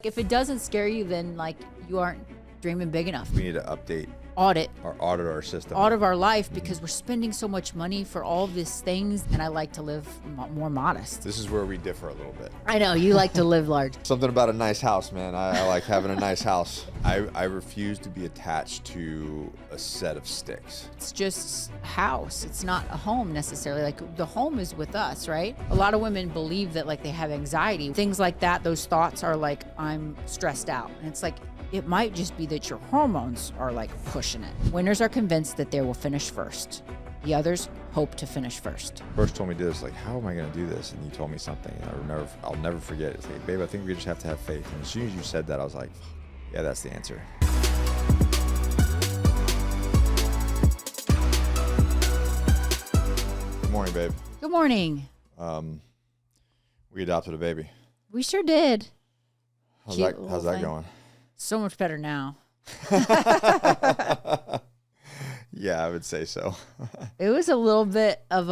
If it doesn't scare you, then like you aren't dreaming big enough. We need to Audit our system. Audit our life because we're spending so much money for all these things, and I like to live more modest. This is where we differ a little bit. I know, you like to live large. Something about a nice house, man. I like having a nice house. I refuse to be attached to a set of sticks. It's just a house. It's not a home necessarily. Like the home is with us, right? A lot of women believe that like they have anxiety. Things like that, those thoughts are like, I'm stressed out. And it's like, it might just be that your hormones are like pushing it. Winners are convinced that they will finish first. The others hope to finish first. First told me to do this, like, how am I going to do this? And you told me something, and I'll never forget. It's like, babe, I think we just have to have faith. And as soon as you said that, I was like, yeah, that's the answer. Good morning, babe. Good morning. We adopted a baby. We sure did. How's that going? So much better now. Yeah, I would say so. It was a little bit of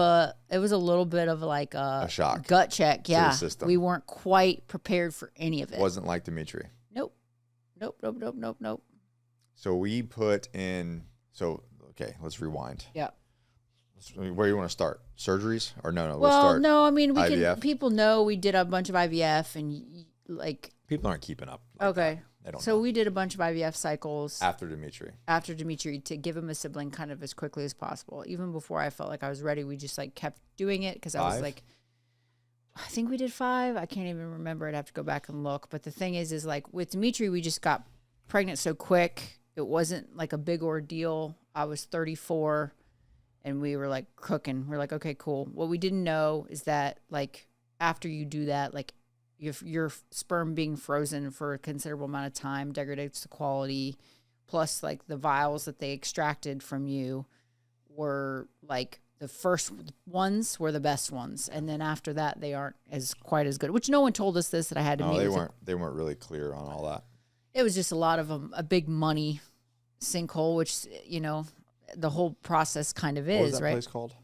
like a shock. Gut check. Yeah. To the system. We weren't quite prepared for any of it. Wasn't like Dimitri. Nope. So we put in, okay, let's rewind. Yeah. Where do you want to start? Surgeries or no? Well, we'll start no, I mean, IVF. People know we did a bunch of IVF and like. People aren't keeping up. Like okay. That. They don't so know. we did a bunch of IVF cycles. After Dimitri To give him a sibling kind of as quickly as possible. Even before I felt like I was ready, we just like kept doing it because I was like, I think we did 5. I can't even remember. I'd have to go back and look. But the thing is like with Dimitri, we just got pregnant so quick. It wasn't like a big ordeal. I was 34 and we were like cooking. We're like, okay, cool. What we didn't know is that like after you do that, like your sperm being frozen for a considerable amount of time degrades the quality. Plus, like the vials that they extracted from you were like the first ones were the best ones, and then after that, they aren't quite as good. Which no one told us this that I had to meet. They weren't really clear on all that. It was just a lot of a big money sinkhole, which the whole process kind of is. What was that right? place called?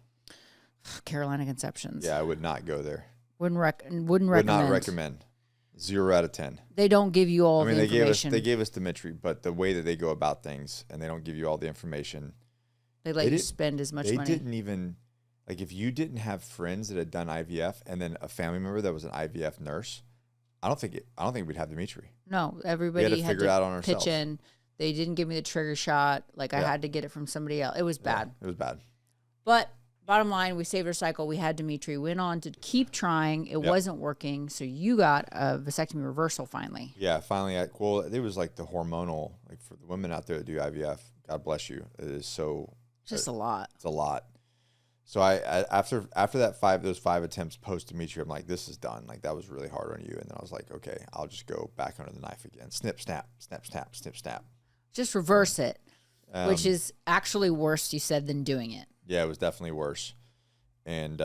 Carolina Conceptions. Yeah, I would not go there. Wouldn't recommend. Would not recommend. 0 out of 10. They don't give you all the information. They gave us Dimitri, but the way that they go about things and they don't give you all the information. They let you spend as much money. They didn't even, like if you didn't have friends that had done IVF and then a family member that was an IVF nurse, I don't think we'd have Dimitri. No, everybody had to figure it out on ourselves. Pitch in. They didn't give me the trigger shot. Like I had to get it from somebody else. It was bad. It was bad. But bottom line, we saved our cycle. We had Dimitri. Went on to keep trying. It wasn't working. So you got a vasectomy reversal finally. Yeah, finally. It was like the hormonal, like for the women out there that do IVF, God bless you. It is so. Just a lot. It's a lot. So I after those 5 attempts post Dimitri, I'm like, this is done. Like that was really hard on you. And then I was like, okay, I'll just go back under the knife again. Snip, snap, snap, snap, snip, snap. Just reverse it, which is actually worse, you said, than doing it. Yeah, it was definitely worse. And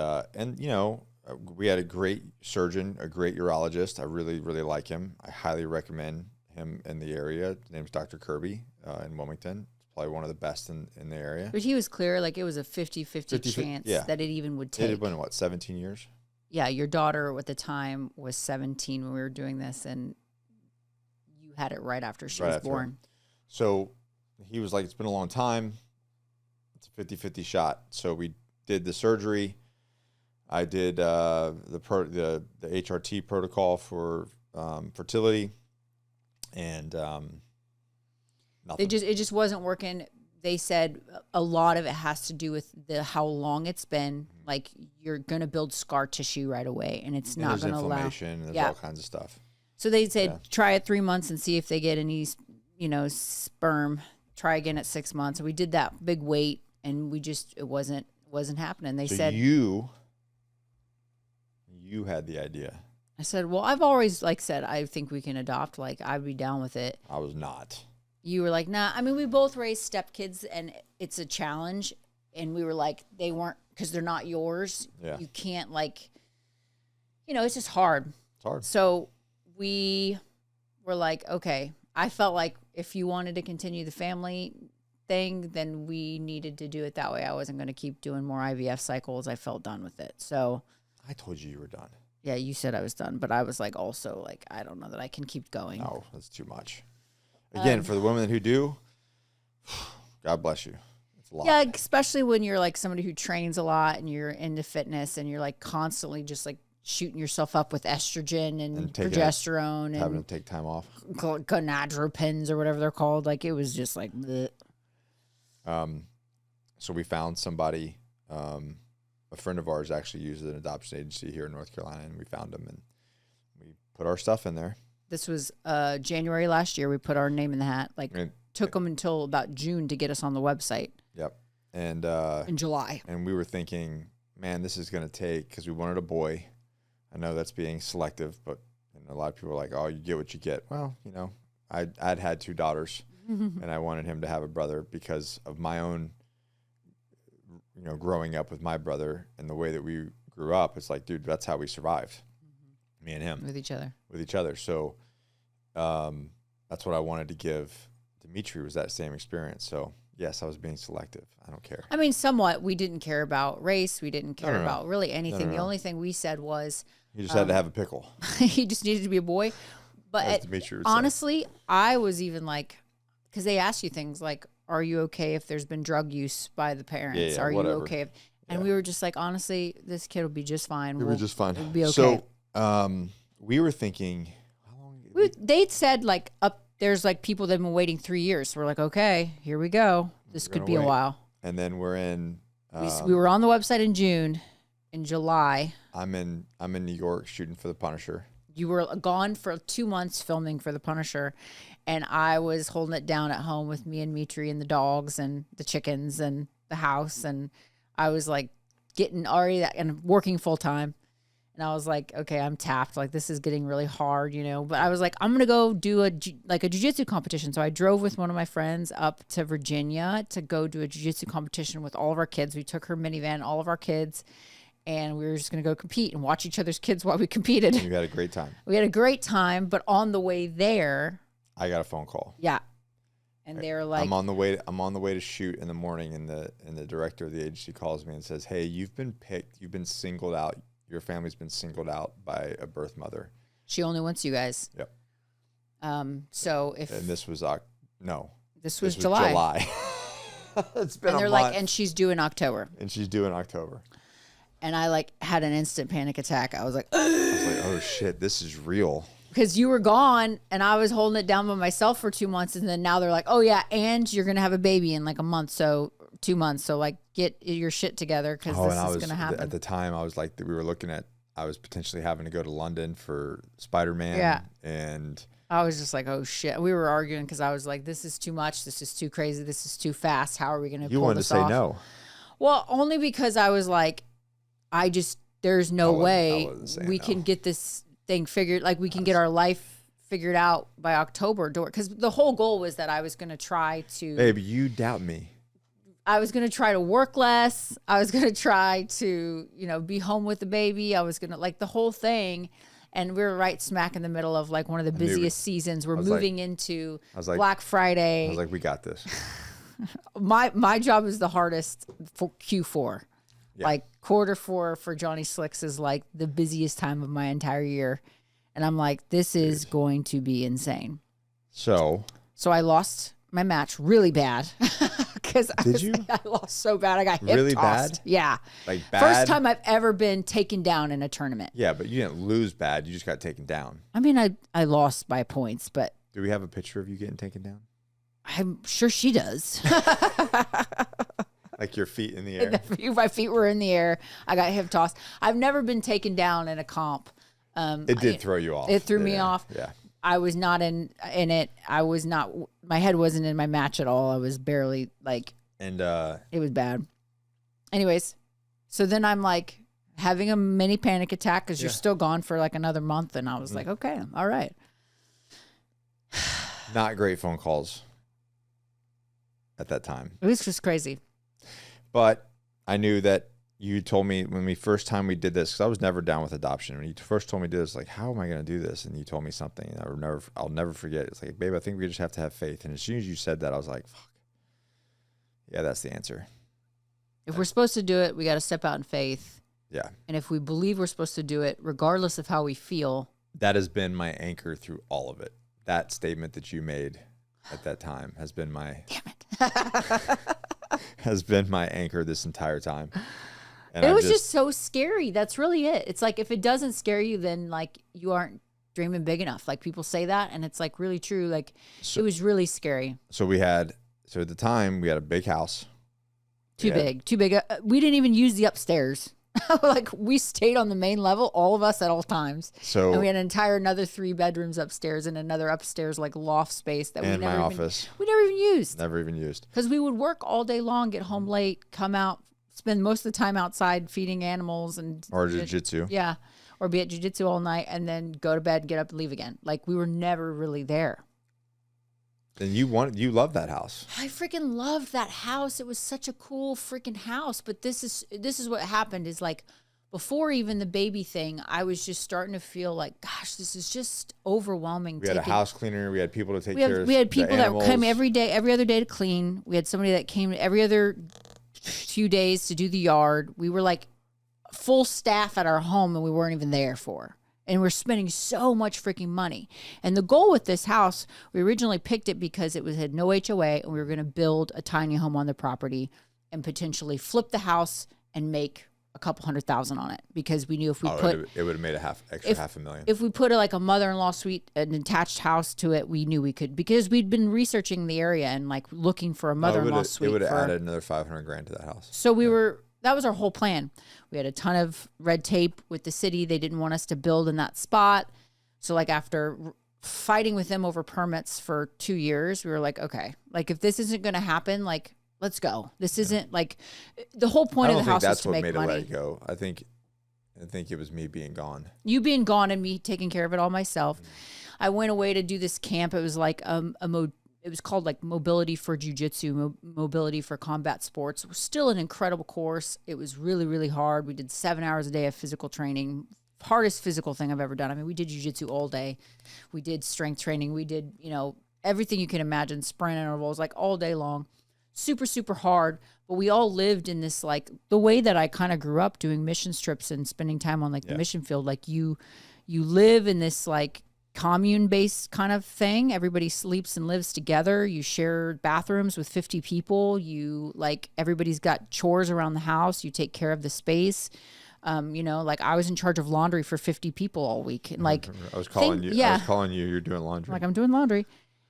we had a great surgeon, a great urologist. I really, really like him. I highly recommend him in the area. His name's Dr. Kirby in Wilmington. He's probably one of the best in the area. But he was clear, like it was a 50-50 chance that it even would take. It had been, 17 years? Yeah, your daughter at the time was 17 when we were doing this, and you had it right after she was born. So he was like, it's been a long time. It's a 50-50 shot. So we did the surgery. I did the HRT protocol for fertility, and nothing. It just wasn't working. They said a lot of it has to do with how long it's been. Like you're gonna build scar tissue right away, and it's not gonna allow inflammation. There's all kinds of stuff. So they said try it 3 months and see if they get any sperm. Try again at 6 months. And we did that big wait, and it wasn't happening. They said you had the idea. I said, well, I've always said I think we can adopt. Like I'd be down with it. I was not. You were like, nah. I mean, we both raised stepkids, and it's a challenge. And we were like, they weren't, because they're not yours. Yeah. You can't it's just hard. It's hard. So we were like, okay. I felt like if you wanted to continue the family thing, then we needed to do it that way. I wasn't going to keep doing more IVF cycles. I felt done with it. So I told you were done. Yeah, you said I was done, but I was like, also like, I don't know that I can keep going. No, that's too much. Again, for the women who do, God bless you. It's a lot. Yeah, especially when you're like somebody who trains a lot and you're into fitness and you're like constantly just like shooting yourself up with estrogen and progesterone and having to take time off. Gonadropins or whatever they're called. Like it was just like bleh. So we found somebody, a friend of ours actually uses an adoption agency here in North Carolina, and we found them and we put our stuff in there. This was January last year. We put our name in the hat. Like took them until about June to get us on the website. Yep. And in July. And we were thinking, man, this is going to take, because we wanted a boy. I know that's being selective, but a lot of people are like, oh, you get what you get. Well, I'd had 2 daughters, and I wanted him to have a brother because of my own, growing up with my brother and the way that we grew up. It's like, dude, that's how we survived, me and him. With each other. So that's what I wanted to give Dimitri, was that same experience. So, yes, I was being selective. I don't care. I mean, somewhat. We didn't care about race. We didn't care about really anything. The only thing we said was... He just had to have a pickle. He just needed to be a boy. But honestly, I was even like... Because they ask you things like, are you okay if there's been drug use by the parents? Yeah, are whatever. you okay? And we were just like, honestly, this kid will be just fine. We'll be just fine. It'll be okay. So we were thinking... How long? They'd said like there's like people that have been waiting 3 years. So we're like, okay, here we go. This could be a while. And then we're in... we were on the website in June. In July, I'm in New York shooting for The Punisher. You were gone for 2 months filming for The Punisher, and I was holding it down at home with me and Mitri and the dogs and the chickens and the house, and I was like getting already and working full time, and I was like, okay, I'm tapped. Like this is getting really hard, But I was like, I'm gonna go do a jiu-jitsu competition. So I drove with one of my friends up to Virginia to go do a jiu-jitsu competition with all of our kids. We took her minivan, all of our kids. And we were just going to go compete and watch each other's kids while we competed. You had a great time. We had a great time, but on the way there, I got a phone call. Yeah, and they're like, I'm on the way to shoot in the morning, and the director of the agency calls me and says, "Hey, you've been picked. You've been singled out. Your family's been singled out by a birth mother. She only wants you guys." Yep. So if this was this was July. It's been. And they're like, and she's due in October. And I like had an instant panic attack. I was like, oh shit, this is real. Because you were gone and I was holding it down by myself for 2 months. And then now they're like, oh yeah, and you're going to have a baby in like a month. So 2 months. So like get your shit together because this is going to happen. At the time I was like, we were looking at, I was potentially having to go to London for Spider-Man. Yeah. And I was just like, oh shit. We were arguing because I was like, this is too much. This is too crazy. This is too fast. How are we going to pull this off? You wanted to say no. Well, only because I was like, there's no way we can get this thing figured. Like we can get our life figured out by October. Because the whole goal was that I was going to try to. Baby, you doubt me. I was going to try to work less. I was going to try to, be home with the baby. I was going to like the whole thing. And we were right smack in the middle of like one of the busiest seasons. We're moving into Black Friday. I was like, we got this. My job is the hardest for Q4. Yeah. Like Q4 for Johnny Slicks is like the busiest time of my entire year. And I'm like, this is going to be insane. So I lost my match really bad. Because I lost so bad. I got hip really tossed. Bad? Yeah. Like bad? First time I've ever been taken down in a tournament. Yeah, but you didn't lose bad. You just got taken down. I mean, I lost by points, but. Do we have a picture of you getting taken down? I'm sure she does. Like your feet in the air? My feet were in the air. I got hip tossed. I've never been taken down in a comp. It did throw you off. It threw me off. Yeah. I was not in it. I was not. My head wasn't in my match at all. I was barely like. And it was bad. Anyways, so then I'm like having a mini panic attack because you're still gone for like another month, and I was like, okay, all right. Not great phone calls at that time. It was just crazy. But I knew that you told me when we first time we did this, because I was never down with adoption. When you first told me to do this, like, how am I going to do this? And you told me something, and I'll never forget. It's like, babe, I think we just have to have faith. And as soon as you said that, I was like, fuck. Yeah, that's the answer. If we're supposed to do it, we got to step out in faith. Yeah. And if we believe we're supposed to do it, regardless of how we feel. That has been my anchor through all of it. That statement that you made at that time has been my has been my anchor this entire time. And it was just so scary. That's really it. It's like, if it doesn't scare you, then like you aren't dreaming big enough. Like, people say that, and it's like really true. Like, it was really scary. So at the time we had a big house. Too big. We didn't even use the upstairs. Like, we stayed on the main level, all of us at all times. So, and we had another 3 bedrooms upstairs and another upstairs like loft space that we never even used. Never even used. Because we would work all day long, get home late, come out, spend most of the time outside feeding animals or jiu-jitsu. Yeah. Or be at jiu-jitsu all night and then go to bed, get up and leave again. Like, we were never really there. And you loved that house. I freaking loved that house. It was such a cool freaking house. But this is what happened is, like, before even the baby thing, I was just starting to feel like, gosh, this is just overwhelming. We had a house cleaner. We had people to take care of. We had people that came every other day to clean. We had somebody that came every other few days to do the yard. We were like full staff at our home, and we weren't even there for. And we're spending so much freaking money. And the goal with this house, we originally picked it because it had no HOA, and we were going to build a tiny home on the property and potentially flip the house and make a couple $100,000 on it, because we knew if we it would have made extra $500,000. If we put a mother-in-law suite, an attached house to it, we knew we could, because we'd been researching the area and like looking for a mother-in-law suite. It would have added another $500,000 to that house. So that was our whole plan. We had a ton of red tape with the city. They didn't want us to build in that spot. So like, after fighting with them over permits for 2 years, we were like, okay, like, if this isn't going to happen, like, let's go. This isn't like, the whole point of the house was to make money. I don't think that's what made it let it go. I think it was me being gone. You being gone and me taking care of it all myself. I went away to do this camp. It was like it was called like Mobility for Jiu-Jitsu, Mobility for Combat Sports. It was still an incredible course. It was really, really hard. We did 7 hours a day of physical training. Hardest physical thing I've ever done. I mean, we did jiu-jitsu all day. We did strength training. We did, everything you can imagine, sprint intervals, like all day long. Super, super hard. But we all lived in this, like, the way that I kind of grew up doing mission trips and spending time on like the mission field. Like, you live in this like commune-based kind of thing. Everybody sleeps and lives together. You share bathrooms with 50 people. Everybody's got chores around the house. You take care of the space. Like, I was in charge of laundry for 50 people all week. And like, I was calling you. Yeah. I was calling you. You're doing laundry. Like, I'm doing laundry.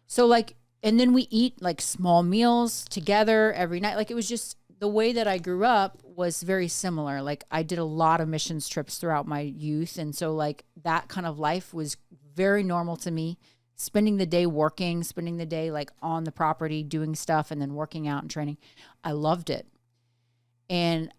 So like, and then we eat like small meals together every night. Like, it was just the way that I grew up was very similar. Like, I did a lot of missions trips throughout my youth. And so like, that kind of life was very normal to me. Spending the day working, spending the day like on the property doing stuff, and then working out and training. I loved it. And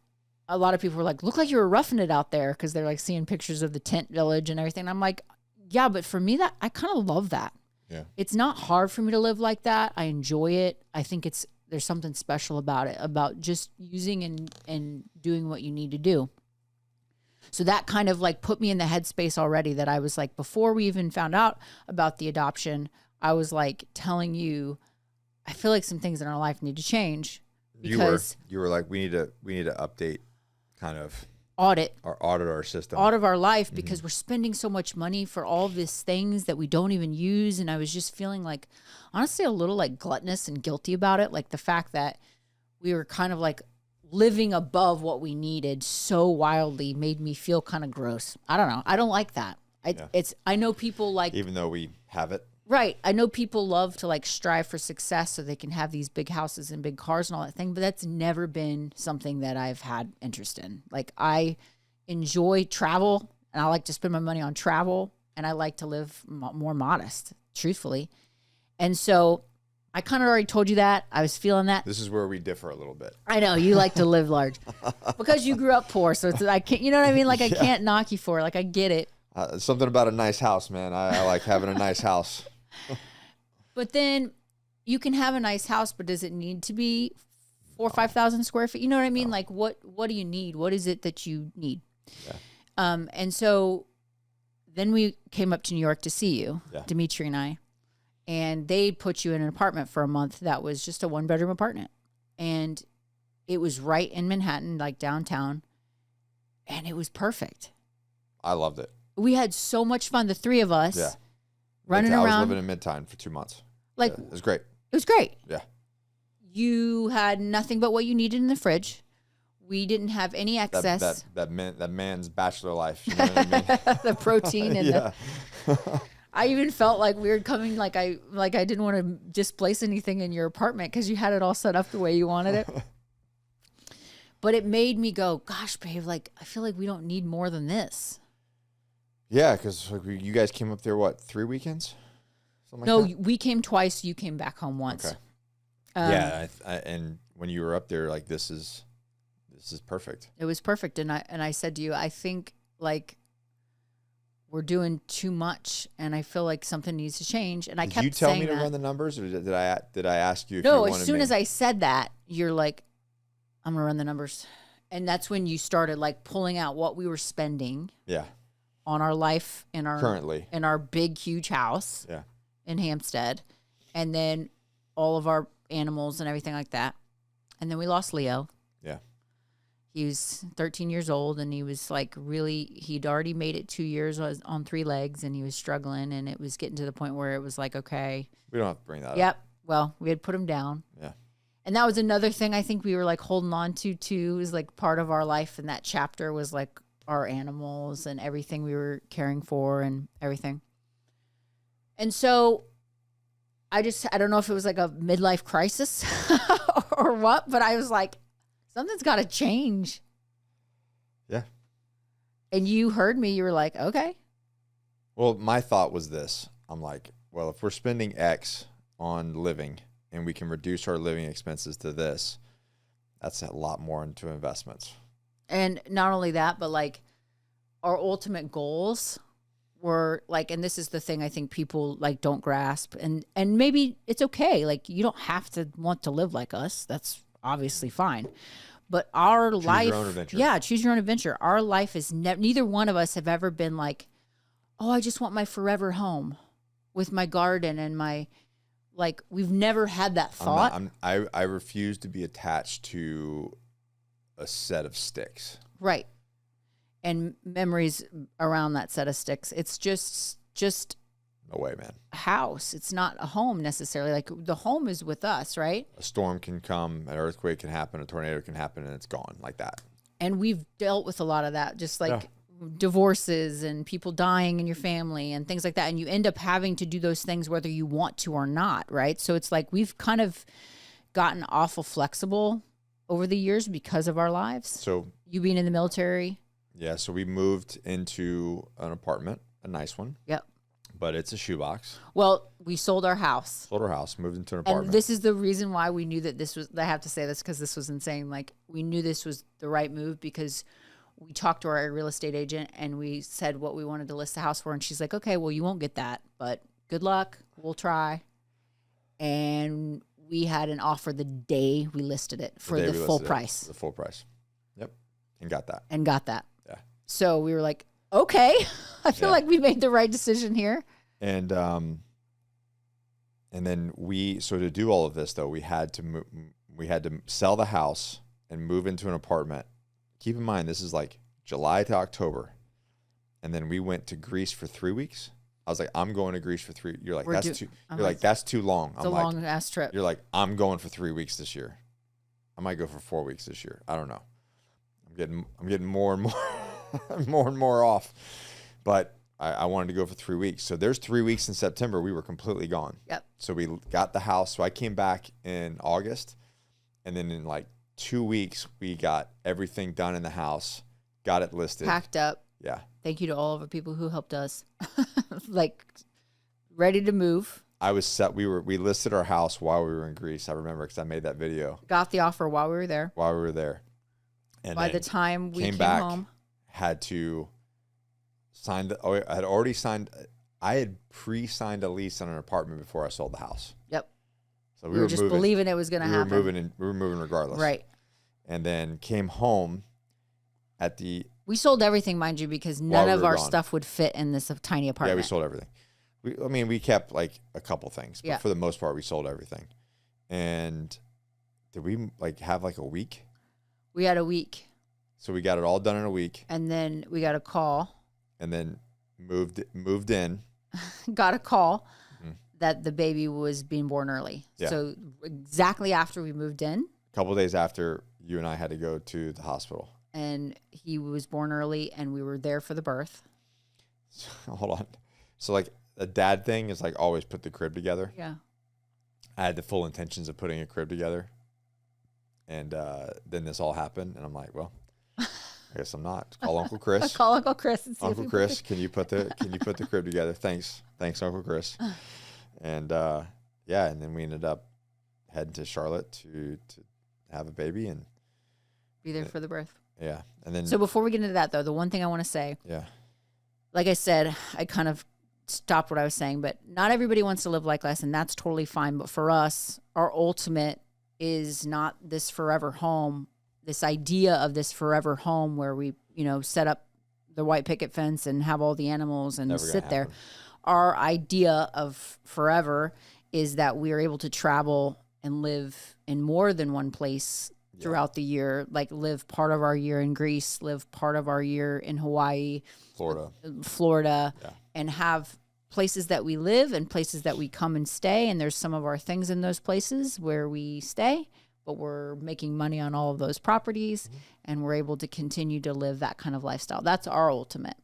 a lot of people were like, look like you were roughing it out there, because they're like seeing pictures of the tent village and everything. And I'm like, yeah, but for me, that I kind of love that. Yeah. It's not hard for me to live like that. I enjoy it. I think there's something special about it, about just using and doing what you need to do. So that kind of like put me in the headspace already, that I was like, before we even found out about the adoption, I was like telling you, I feel like some things in our life need to change, because you were like, we need to update, kind of audit our system, audit our life, because we're spending so much money for all these things that we don't even use. And I was just feeling like, honestly, a little like gluttonous and guilty about it. Like, the fact that we were kind of like living above what we needed so wildly made me feel kind of gross. I don't know. I don't like that. I know people like, even though we have it. Right. I know people love to like strive for success so they can have these big houses and big cars and all that thing, but that's never been something that I've had interest in. Like, I enjoy travel, and I like to spend my money on travel, and I like to live more modest, truthfully. And so I kind of already told you that. I was feeling that. This is where we differ a little bit. I know you like to live large because you grew up poor. So I can't, you know what I mean? Like, I can't knock you for it. Like, I get it. Something about a nice house, man. I like having a nice house. But then you can have a nice house, but does it need to be 4,000 or 5,000 square feet? You know what I mean? No. Like, what do you need? What is it that you need? Yeah. And so then we came up to New York to see you, Dimitri and I, and they put you in an apartment for a month that was just a 1-bedroom apartment. And it was right in Manhattan, like downtown. And it was perfect. I loved it. We had so much fun, the three of us. Yeah. Running I around. was living in Midtown for 2 months. Like, yeah, it was great. It was great. Yeah. You had nothing but what you needed in the fridge. We didn't have any excess. That man's bachelor life. You know what I mean? The protein and I even felt like weird coming, like I didn't want to displace anything in your apartment because you had it all set up the way you wanted it. But it made me go, gosh, babe, like I feel like we don't need more than this. Yeah, because like you guys came up there, what, 3 weekends? No, we came twice. You came back home once. Okay. Yeah, and when you were up there, like this is perfect. It was perfect, and I said to you, I think like we're doing too much, and I feel like something needs to change. And I kept saying that. Did you tell me to run the numbers, or did I ask you? If no, you wanted as soon me? as I said that, you're like, I'm gonna run the numbers, and that's when you started like pulling out what we were spending. Yeah. On our life in our currently in our big huge house. Yeah. In Hampstead, and then all of our animals and everything like that, and then we lost Leo. Yeah. He was 13 years old, and he was like he'd already made it 2 years on 3 legs, and he was struggling, and it was getting to the point where it was like, okay. We don't have to bring that up. Yep. Well, we had put him down. Yeah. And that was another thing I think we were like holding on to too, is like part of our life. And that chapter was like our animals and everything we were caring for and everything. And so I don't know if it was like a midlife crisis or what, but I was like, something's got to change. Yeah. And you heard me. You were like, okay. Well, my thought was this. I'm like, well, if we're spending X on living and we can reduce our living expenses to this, that's a lot more into investments. And not only that, but like our ultimate goals were like, and this is the thing I think people like don't grasp, and maybe it's okay. Like you don't have to want to live like us. That's obviously fine. But our life, choose your own adventure. Yeah, choose your own adventure. Our life is neither one of us have ever been like, oh, I just want my forever home with my garden and my, like, we've never had that thought. I refuse to be attached to a set of sticks. Right. And memories around that set of sticks. It's just no way, man. A house. It's not a home necessarily. Like the home is with us, right? A storm can come, an earthquake can happen, a tornado can happen, and it's gone like that. And we've dealt with a lot of that, just like divorces and people dying in your family and things like that. And you end up having to do those things whether you want to or not, right? So it's like we've kind of gotten awful flexible over the years because of our lives. So you being in the military. Yeah, so we moved into an apartment, a nice one. Yep. But it's a shoebox. Well, we sold our house. Moved into an apartment. And this is the reason why we knew that this was, I have to say this because this was insane. Like we knew this was the right move because we talked to our real estate agent and we said what we wanted to list the house for. And she's like, okay, well, you won't get that, but good luck. We'll try. And we had an offer the day we listed it for the full price. The full price. Yep. And got that. Yeah. So we were like, okay, I feel like we made the right decision here. And then so to do all of this though, we had to sell the house and move into an apartment. Keep in mind, this is like July to October. And then we went to Greece for 3 weeks. I was like, I'm going to Greece for 3. You're like, that's too long. It's a long ass trip. You're like, I'm going for 3 weeks this year. I might go for 4 weeks this year. I don't know. I'm getting more and more more and more off. But I wanted to go for 3 weeks. So there's 3 weeks in September. We were completely gone. Yep. So we got the house. So I came back in August. And then in like 2 weeks, we got everything done in the house, got it listed. Packed up. Yeah. Thank you to all of the people who helped us. Like ready to move. I was set. We listed our house while we were in Greece. I remember because I made that video. Got the offer while we were there. And by the time we came back, home, had to sign I had pre-signed a lease on an apartment before I sold the house. Yep. So we were just believing it was going to happen. We were moving regardless. Right. And then came home we sold everything, mind you, because none of our stuff would fit in this tiny apartment. Yeah, we sold everything. We kept like a couple things, but for the most part, we sold everything. And did we like have like a week? We had a week. So we got it all done in a week. And then we got a call. And then moved in. Got a call that the baby was being born early. Yeah. So exactly after we moved in. A couple of days after, you and I had to go to the hospital. And he was born early, and we were there for the birth. Hold on. So, like, a dad thing is, like, always put the crib together. Yeah. I had the full intentions of putting a crib together. And then this all happened, and I'm like, well, I guess I'm not. Call Uncle Chris. Call Uncle Chris and see Uncle Chris, can you put the crib together? Thanks, Uncle Chris. And yeah, and then we ended up heading to Charlotte to have a baby and be there for the birth. Yeah, and then so before we get into that though, the one thing I want to say, like I said, I kind of stopped what I was saying, but not everybody wants to live like us, and that's totally fine. But for us, our ultimate is not this forever home. This idea of this forever home where we, set up the white picket fence and have all the animals and sit there. Our idea of forever is that we are able to travel and live in more than one place throughout the year, like live part of our year in Greece, live part of our year in Hawaii, Florida, and have places that we live and places that we come and stay. And there's some of our things in those places where we stay, but we're making money on all of those properties, and we're able to continue to live that kind of lifestyle. That's our ultimate.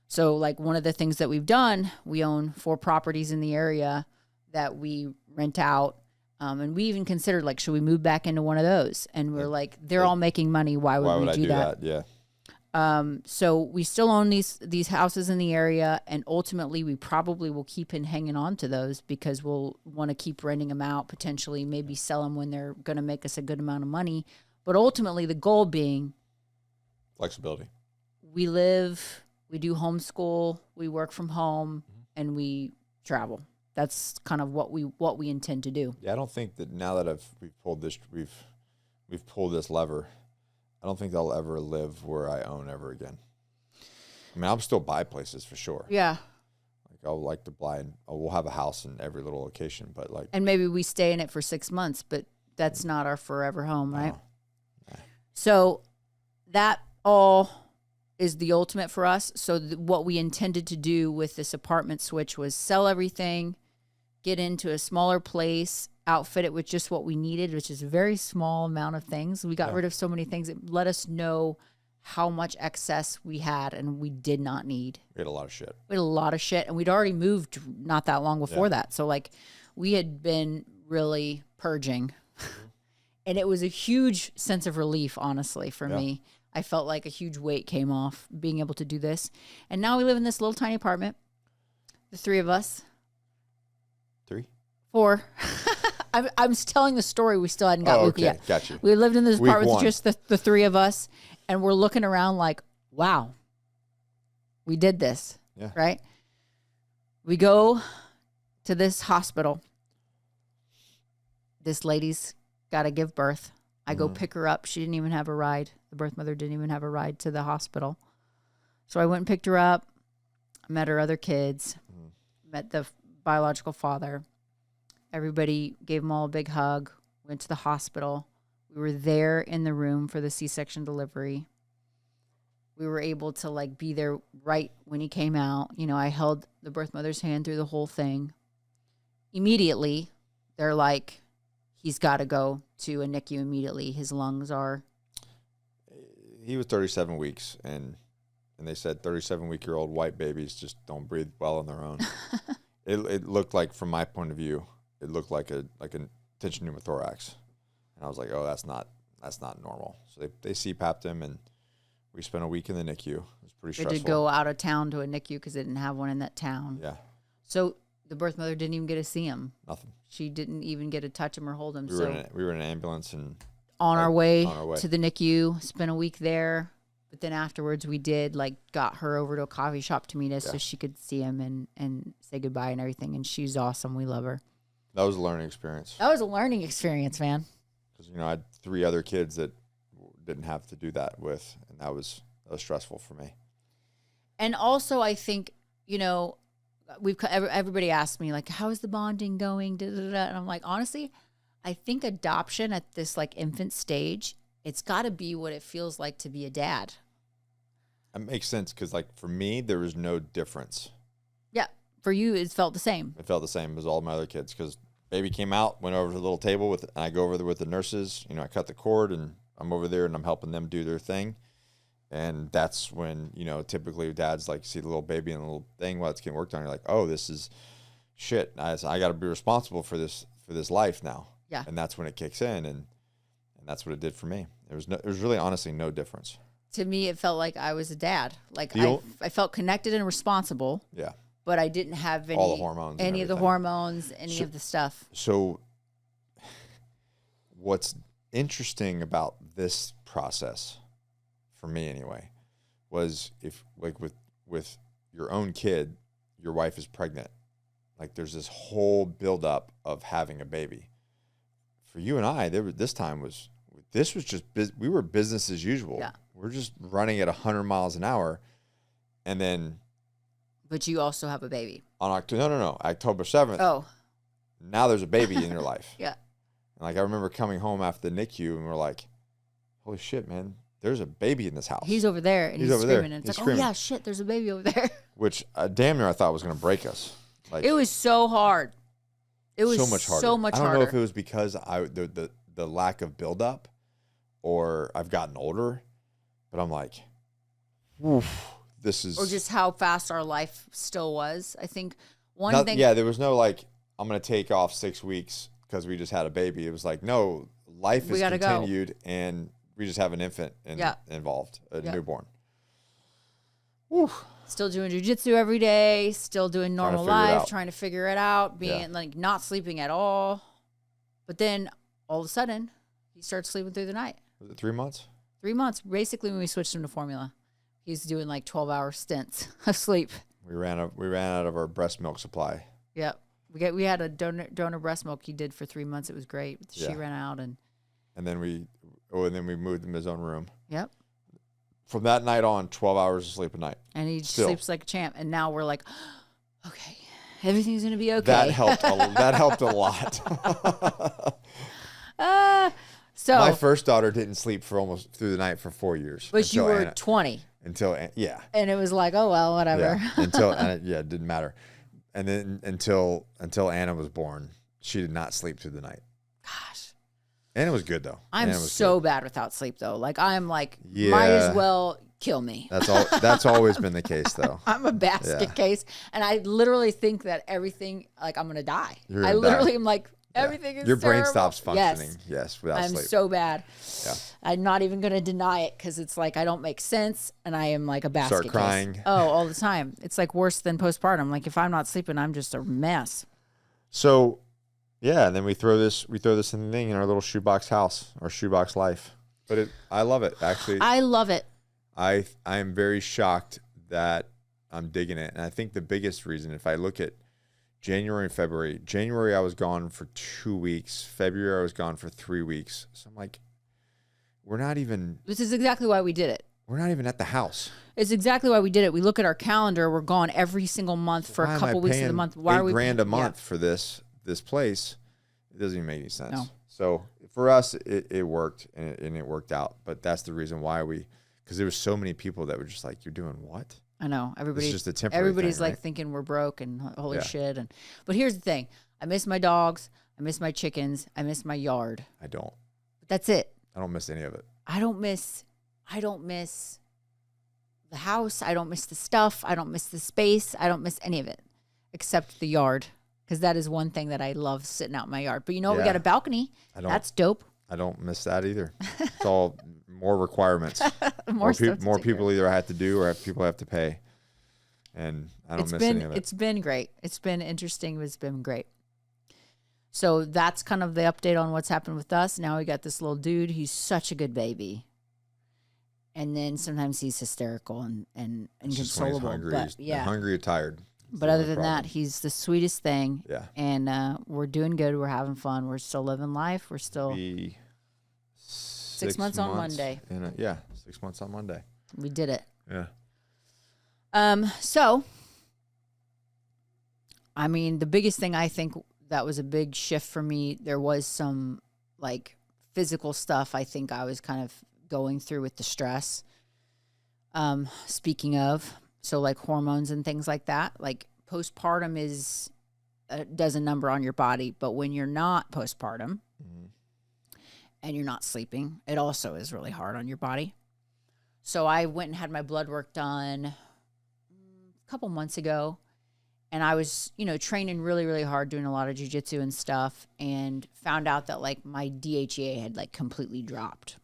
So like one of the things that we've done, we own 4 properties in the area that we rent out. And we even considered, like, should we move back into one of those? And we're like, they're all making money. Why would we do that? Yeah. So we still own these houses in the area, and ultimately we probably will keep hanging on to those because we'll want to keep renting them out, potentially maybe sell them when they're going to make us a good amount of money. But ultimately the goal being flexibility. We do homeschool, we work from home, and we travel. That's kind of what we intend to do. Yeah, I don't think that now that we've pulled this lever, I don't think I'll ever live where I own ever again. I mean, I'll still buy places for sure. Yeah. Like I'll like to buy, and we'll have a house in every little location, but like. And maybe we stay in it for 6 months, but that's not our forever home, right? No. So that all is the ultimate for us. So what we intended to do with this apartment switch was sell everything, get into a smaller place, outfit it with just what we needed, which is a very small amount of things. We got rid of so many things. It let us know how much excess we had and we did not need. We had a lot of shit. And we'd already moved not that long before that. So like we had been really purging. And it was a huge sense of relief, honestly, for me. I felt like a huge weight came off being able to do this. And now we live in this little tiny apartment, the 3 of us. 4. I'm telling the story. We still hadn't got Luke yet. Got you. We lived in this apartment with just the 3 of us, and we're looking around like, wow, we did this, right? We go to this hospital. This lady's got to give birth. I go pick her up. She didn't even have a ride. The birth mother didn't even have a ride to the hospital. So I went and picked her up, met her other kids, met the biological father. Everybody gave them all a big hug, went to the hospital. We were there in the room for the C-section delivery. We were able to like be there right when he came out. I held the birth mother's hand through the whole thing. Immediately, they're like, he's got to go to a NICU immediately. His lungs are. He was 37 weeks, and they said 37-week-old white babies just don't breathe well on their own. It looked like, from my point of view, it looked like a tension pneumothorax, and I was like, oh, that's not normal. So they CPAP'd him, and we spent a week in the NICU. It was pretty stressful. We had to go out of town to a NICU because they didn't have one in that town. Yeah. So the birth mother didn't even get to see him. Nothing. She didn't even get to touch him or hold him. We were in an ambulance and on our way to the NICU. Spent a week there, but then afterwards we got her over to a coffee shop to meet us so she could see him and say goodbye and everything. And she's awesome. We love her. That was a learning experience. That was a learning experience, man. Because I had 3 other kids that didn't have to do that with, and that was stressful for me. And also, I think everybody asks me like, how is the bonding going? And I'm like, honestly, I think adoption at this like infant stage it's got to be what it feels like to be a dad. It makes sense because, like, for me, there was no difference. Yeah. For you, it felt the same. It felt the same as all my other kids because baby came out, went over to the little table and I go over there with the nurses. You know, I cut the cord and I'm over there and I'm helping them do their thing. And that's when, you know, typically dads like see the little baby and the little thing while it's getting worked on. You're like, oh, this is shit. I got to be responsible for this life now. Yeah. And that's when it kicks in, and that's what it did for me. There was really honestly no difference. To me, it felt like I was a dad. Like I felt connected and responsible. Yeah. But I didn't have all the hormones, any of the hormones, any of the stuff. So what's interesting about this process, for me anyway, was if like with your own kid, your wife is pregnant, like there's this whole buildup of having a baby. For you and I, this was just we were business as usual. Yeah. We're just running at 100 miles an hour, and then. But you also have a baby. On October 7th. Oh. Now there's a baby in your life. Yeah. And like I remember coming home after the NICU and we're like, holy shit, man, there's a baby in this house. He's over there and he's over screaming. there. And it's he's like, screaming. oh yeah, shit, there's a baby over there. Which damn near I thought was going to break us. Like, it was so hard. It was so much harder. I don't know if it was because the lack of buildup or I've gotten older, but I'm like, oof. This is, or just how fast our life still was. I think one thing. Yeah, there was no like, I'm going to take off 6 weeks because we just had a baby. It was like, no, life is continued and we just have an infant involved, a newborn. Woo. Still doing jujitsu every day, still doing normal life, trying to figure it out, being like not sleeping at all. But then all of a sudden, he starts sleeping through the night. Was it 3 months? 3 months, basically, when we switched him to formula. He's doing like 12-hour stints of sleep. We ran out of our breast milk supply. Yep. We had a donor breast milk he did for 3 months. It was great. She ran out and then we moved him to his own room. Yep. From that night on, 12 hours of sleep a night. And he sleeps like a champ. And now we're like, okay, everything's gonna be okay. That helped a lot. So my first daughter didn't sleep for almost through the night for 4 years. But you were 20. And it was like, oh well, whatever. Yeah, it didn't matter. And then until Anna was born, she did not sleep through the night. Gosh. Anna was good though. I'm so bad without sleep though. Like I'm like, might as well kill me. That's always been the case though. I'm a basket case, and I literally think that everything, like I'm gonna die. I literally am like. Everything is your brain terrible. stops functioning. Yes, without I'm sleep. so bad. Yeah. I'm not even going to deny it because it's like I don't make sense and I am like a basket Start crying. Case. Oh, all the time. It's like worse than postpartum. Like if I'm not sleeping, I'm just a mess. So, yeah, and then we throw this thing in our little shoebox house, our shoebox life. But I love it actually. I love it. I am very shocked that I'm digging it, and I think the biggest reason, if I look at January and February. January, I was gone for 2 weeks. February, I was gone for 3 weeks. So I'm like, we're not even. This is exactly why we did it. We're not even at the house. It's exactly why we did it. We look at our calendar. We're gone every single month for a couple weeks of the month. Why are we $8,000 a month for this place? It doesn't even make any sense. No. So for us, it worked and it worked out. But that's the reason why because there were so many people that were just like, "You're doing what?" I know everybody's just a temporary everybody's thing, like right? thinking we're broke and holy shit. But here's the thing: I miss my dogs, I miss my chickens, I miss my yard. I don't. But that's it. I don't miss any of it. I don't miss the house. I don't miss the stuff. I don't miss the space. I don't miss any of it except the yard because that is one thing that I love sitting out in my yard. But you know, we got a balcony. That's dope. I don't miss that either. It's all more requirements. more people either have to do or people have to pay. And I don't miss any of it. It's been great. It's been interesting. It's been great. So that's kind of the update on what's happened with us. Now we got this little dude. He's such a good baby. And then sometimes he's hysterical and inconsolable. He's hungry or tired. But other than that, he's the sweetest thing. Yeah. And we're doing good. We're having fun. We're still living life. We're still 6 months on Monday. 6 months on Monday. We did it. Yeah. So, I mean, the biggest thing I think that was a big shift for me, there was some like physical stuff I think I was kind of going through with the stress. Speaking of, so like hormones and things like that, like postpartum is does a number on your body, but when you're not postpartum and you're not sleeping, it also is really hard on your body. So I went and had my blood work done a couple months ago, and I was, you know, training really, really hard, doing a lot of jiu-jitsu and stuff, and found out that like my DHEA had like completely dropped.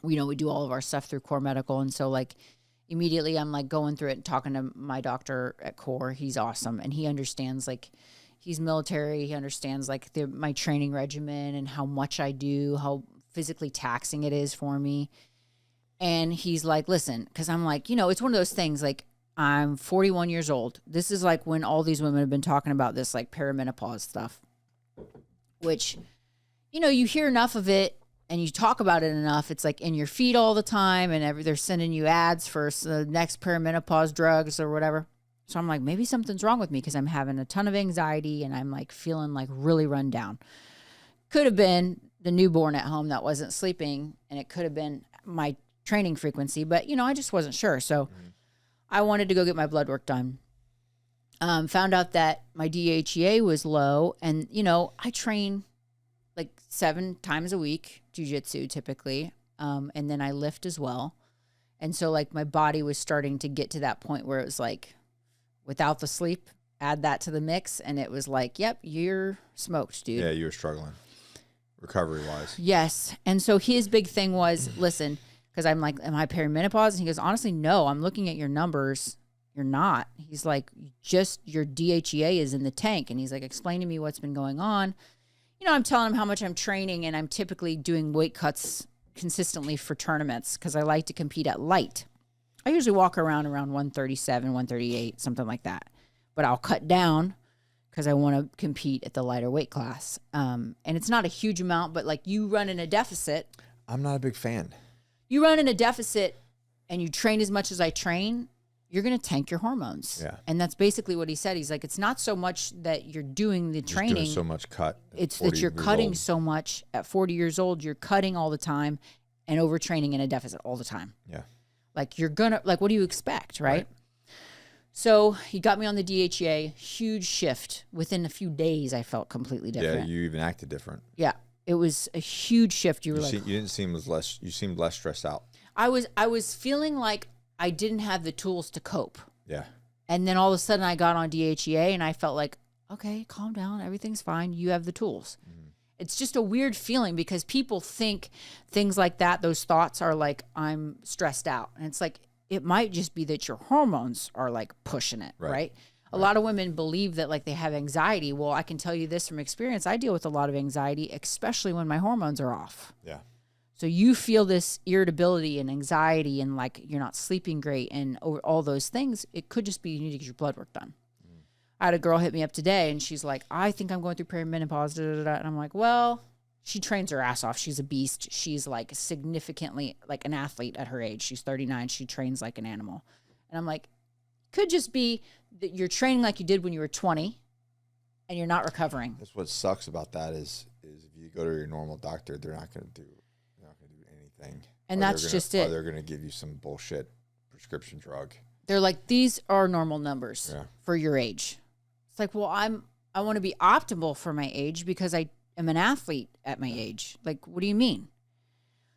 You know, we do all of our stuff through Core Medical, and so like immediately I'm like going through it and talking to my doctor at Core. He's awesome, and he understands, like, he's military. He understands like my training regimen and how much I do, how physically taxing it is for me. And he's like, listen, because I'm like, you know, it's one of those things, like, I'm 41 years old. This is like when all these women have been talking about this like perimenopause stuff, which, you know, you hear enough of it and you talk about it enough, it's like in your feed all the time, and they're sending you ads for the next perimenopause drugs or whatever. So I'm like, maybe something's wrong with me because I'm having a ton of anxiety and I'm like feeling like really run down. Could have been the newborn at home that wasn't sleeping, and it could have been my training frequency, but, you know, I just wasn't sure. So I wanted to go get my blood work done. Found out that my DHEA was low, and, you know, I train like 7 times a week, jiu-jitsu typically, and then I lift as well. And so like my body was starting to get to that point where it was like, without the sleep, add that to the mix, and it was like, yep, you're smoked, dude. Yeah, you were struggling recovery-wise. Yes. And so his big thing was, listen, because I'm like, am I perimenopause? And he goes, honestly, no, I'm looking at your numbers. You're not. He's like, just your DHEA is in the tank. And he's like, explain to me what's been going on. You know, I'm telling him how much I'm training, and I'm typically doing weight cuts consistently for tournaments because I like to compete at light. I usually walk around 137, 138, something like that. But I'll cut down because I want to compete at the lighter weight class. And it's not a huge amount, but like you run in a deficit. I'm not a big fan. You run in a deficit and you train as much as I train, you're going to tank your hormones. Yeah. And that's basically what he said. He's like, it's not so much that you're doing the training. Doing so much cut. It's that you're cutting so much at 40 years old. You're cutting all the time and overtraining in a deficit all the time. Yeah. Like you're going to, like, what do you expect, right? So he got me on the DHEA, huge shift. Within a few days, I felt completely different. Yeah, you even acted different. Yeah. It was a huge shift. You didn't seem you seemed less stressed out. I was feeling like I didn't have the tools to cope. Yeah. And then all of a sudden I got on DHEA and I felt like, okay, calm down. Everything's fine. You have the tools. Mm-hmm. It's just a weird feeling because people think things like that, those thoughts are like, I'm stressed out. And it's like, it might just be that your hormones are like pushing it, right? A lot of women believe that like they have anxiety. Well, I can tell you this from experience. I deal with a lot of anxiety, especially when my hormones are off. Yeah. So you feel this irritability and anxiety and like you're not sleeping great and all those things. It could just be you need to get your blood work done. I had a girl hit me up today and she's like, I think I'm going through perimenopause. Da, da, da. And I'm like, well, she trains her ass off. She's a beast. She's like significantly like an athlete at her age. She's 39. She trains like an animal. And I'm like, could just be that you're training like you did when you were 20 and you're not recovering. That's what sucks about that is if you go to your normal doctor, they're not going to do anything. And that's just it. Or they're going to give you some bullshit prescription drug. They're like, these are normal numbers for your age. It's like, well, I want to be optimal for my age because I am an athlete at my age. Like, what do you mean?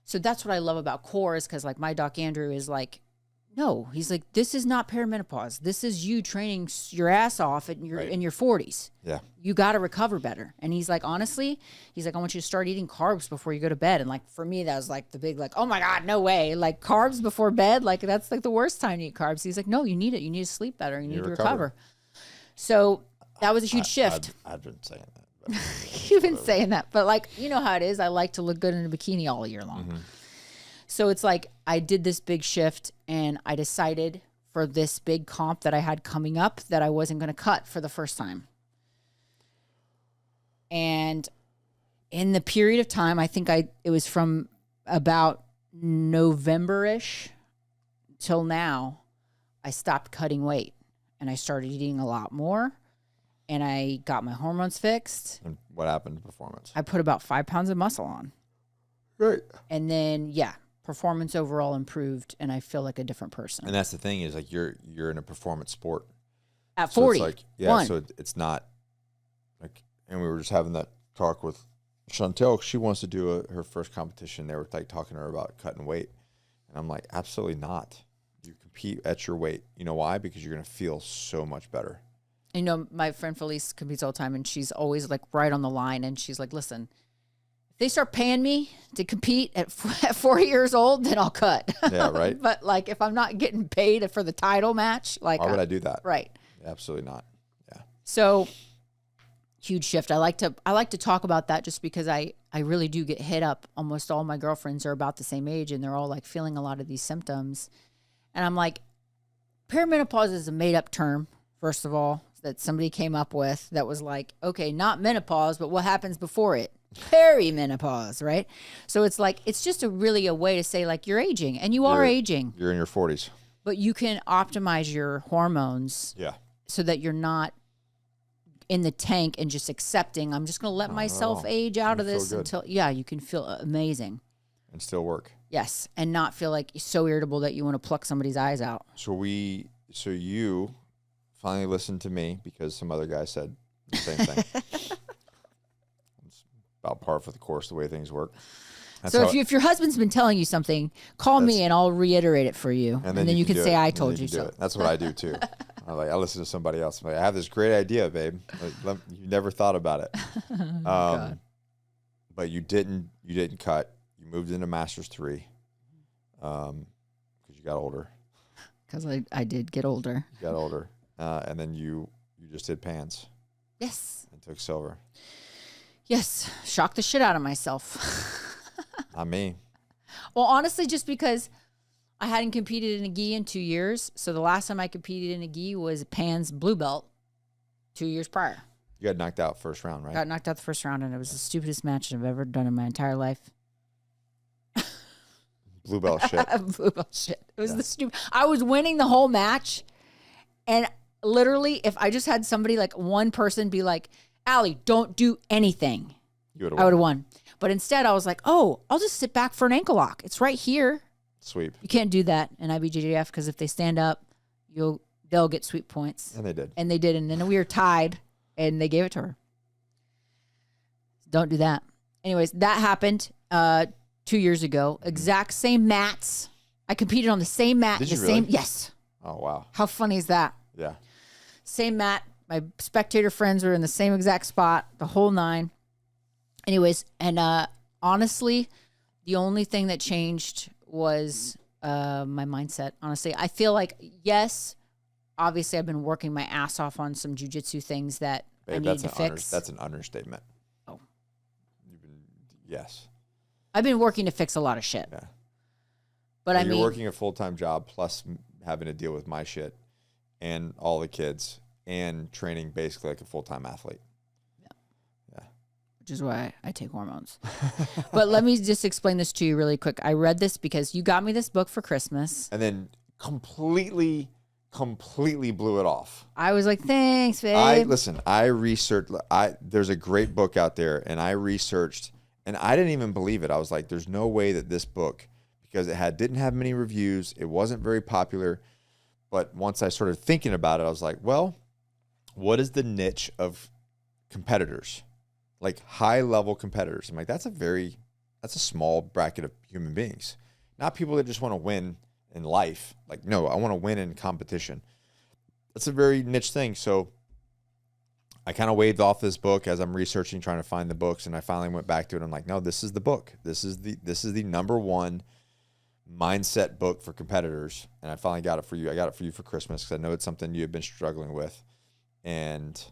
So that's what I love about Core is because like my doc Andrew is like, no, he's like, this is not perimenopause. This is you training your ass off in your 40s. Yeah. You got to recover better. And he's like, honestly, he's like, I want you to start eating carbs before you go to bed. And like, for me, that was like the big, like, oh my God, no way. Like carbs before bed. Like that's like the worst time to eat carbs. He's like, no, you need it. You need to sleep better. You need to recover. So that was a huge shift. I've been saying that. But You've been saying that. But like, you know how it is. I like to look good in a bikini all year long. Mm-hmm. So it's like I did this big shift and I decided for this big comp that I had coming up that I wasn't going to cut for the first time. And in the period of time, I think it was from about November-ish till now, I stopped cutting weight and I started eating a lot more and I got my hormones fixed. And what happened to performance? I put about 5 pounds of muscle on. Right. And then, yeah, performance overall improved, and I feel like a different person. And that's the thing is like you're in a performance sport. At 40. So it's like, yeah, so it's not like, and we were just having that talk with Chantel. She wants to do her first competition. They were like talking to her about cutting weight. And I'm like, absolutely not. You compete at your weight. You know why? Because you're going to feel so much better. You know, my friend Felice competes all the time, and she's always like right on the line. And she's like, listen, if they start paying me to compete at 40 years old, then I'll cut. Yeah, right. But like, if I'm not getting paid for the title match, like, why would I do that? Right. Absolutely not. Yeah. So huge shift. I like to talk about that just because I really do get hit up. Almost all my girlfriends are about the same age, and they're all like feeling a lot of these symptoms. And I'm like, perimenopause is a made up term, first of all, that somebody came up with that was like, okay, not menopause, but what happens before it? Perimenopause, right? So it's like, it's just really a way to say like you're aging, and you're aging. You're in your 40s. But you can optimize your hormones. Yeah. So that you're not in the tank and just accepting, I'm just going to let myself age out of this until, you can feel amazing. And still work. Yes. And not feel like you're so irritable that you want to pluck somebody's eyes out. So you finally listened to me because some other guy said the same thing. It's about par for the course, the way things work. So if your husband's been telling you something, call me and I'll reiterate it for you. And then you can say, I told you so. That's what I do too. I listen to somebody else. I'm like, I have this great idea, babe. Like, you never thought about it. But you didn't cut. You moved into Master's 3 because you got older. Because I did get older. You got older. And then you just did pans. Yes. And took silver. Yes. Shocked the shit out of myself. Not me. Well, honestly, just because I hadn't competed in a gi in 2 years. So the last time I competed in a gi was Pan's blue belt 2 years prior. You got knocked out first round, right? Got knocked out the first round, and it was the stupidest match I've ever done in my entire life. Blue belt shit. Blue belt shit. It was the stupid. I was winning the whole match, and literally, if I just had somebody, like one person, be like, Allie, don't do anything, I would have won. But instead, I was like, oh, I'll just sit back for an ankle lock. It's right here. Sweep. You can't do that in IBJJF because if they stand up, they'll get sweep points. And they did. And they did. And then we were tied, and they gave it to her. Don't do that. Anyways, that happened 2 years ago. Exact same mats. I competed on the same mat. Did you really? Yes. Oh, wow. How funny is that? Yeah. Same mat. My spectator friends were in the same exact spot, the whole nine. Anyways, and honestly, the only thing that changed was my mindset. Honestly, I feel like, yes, obviously I've been working my ass off on some jujitsu things that I needed to fix. That's an understatement. Oh. Yes. I've been working to fix a lot of shit. Yeah. But you're working a full-time job plus having to deal with my shit and all the kids and training basically like a full-time athlete. Which is why I take hormones. But let me just explain this to you really quick. I read this because you got me this book for Christmas. And then completely blew it off. I was like, thanks, babe. I researched. There's a great book out there, and I researched, and I didn't even believe it. I was like, there's no way that this book, because didn't have many reviews, it wasn't very popular. But once I started thinking about it, I was like, well, what is the niche of competitors? Like high-level competitors. I'm like, that's a small bracket of human beings. Not people that just want to win in life. Like, no, I want to win in competition. That's a very niche thing. So I kind of waved off this book as I'm researching, trying to find the books, and I finally went back to it. I'm like, no, this is the book. This is the number one mindset book for competitors. And I finally got it for you. I got it for you for Christmas because I know it's something you have been struggling with. And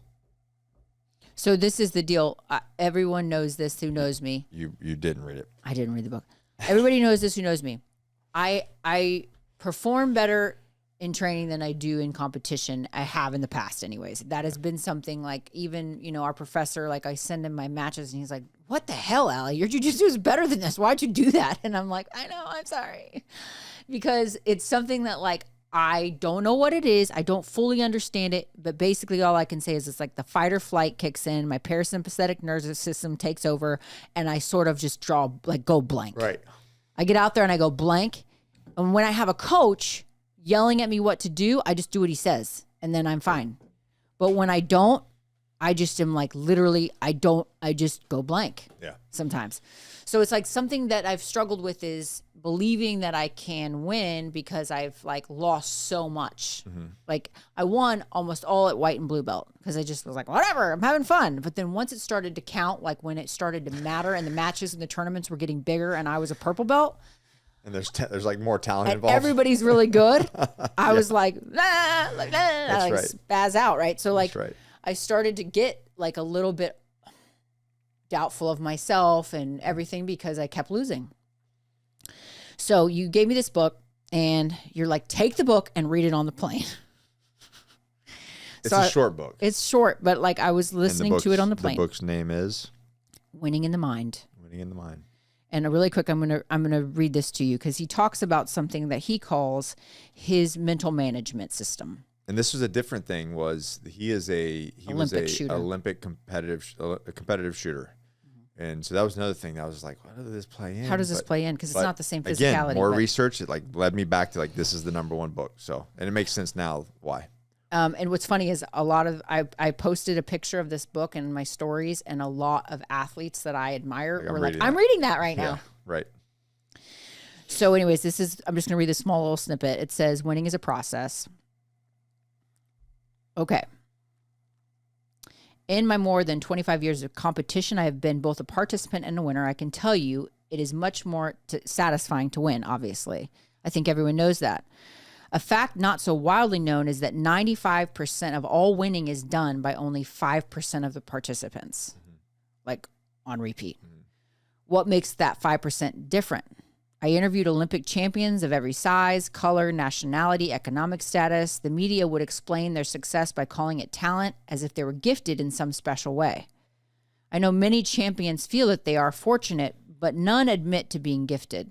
so this is the deal. Everyone knows this who knows me. You didn't read it. I didn't read the book. Everybody knows this who knows me. I perform better in training than I do in competition. I have in the past anyways. That has been something like even, our professor, like I send him my matches and he's like, what the hell, Allie? Your jiu-jitsu is better than this. Why'd you do that? And I'm like, I know, I'm sorry. Because it's something that like I don't know what it is. I don't fully understand it, but basically all I can say is it's like the fight or flight kicks in, my parasympathetic nervous system takes over, and I sort of just go blank. Right. I get out there and I go blank. And when I have a coach yelling at me what to do, I just do what he says, and then I'm fine. But when I don't, I just am like literally, I just go blank. Yeah. Sometimes. So it's like something that I've struggled with is believing that I can win because I've like lost so much. Mm-hmm. Like I won almost all at white and blue belt because I just was like, whatever, I'm having fun. But then once it started to count, like when it started to matter and the matches and the tournaments were getting bigger and I was a purple belt. And there's like more talent involved. Everybody's really good. I was like, I like right. Spaz out, right? So like right. I started to get like a little bit doubtful of myself and everything because I kept losing. So you gave me this book and you're like, take the book and read it on the plane. It's a short book. It's short, but like I was listening to it on the plane. The book's name is Winning in the Mind. Winning in the Mind. And really quick, I'm gonna read this to you because he talks about something that he calls his mental management system. And this was a different thing. He was a Olympic competitive shooter. And so that was another thing that I was like, how does this play in? How does this play in? Because it's not the same physicality. Again, more research, it like led me back to like, this is the #1 book. So, and it makes sense now why. And what's funny is I posted a picture of this book in my stories, and a lot of athletes that I admire were like, I'm reading that right now. Right. So anyways, I'm just going to read this small little snippet. It says, winning is a process. Okay. In my more than 25 years of competition, I have been both a participant and a winner. I can tell you it is much more satisfying to win, obviously. I think everyone knows that. A fact not so wildly known is that 95% of all winning is done by only 5% of the participants, like on repeat. What makes that 5% different? I interviewed Olympic champions of every size, color, nationality, economic status. The media would explain their success by calling it talent, as if they were gifted in some special way. I know many champions feel that they are fortunate, but none admit to being gifted.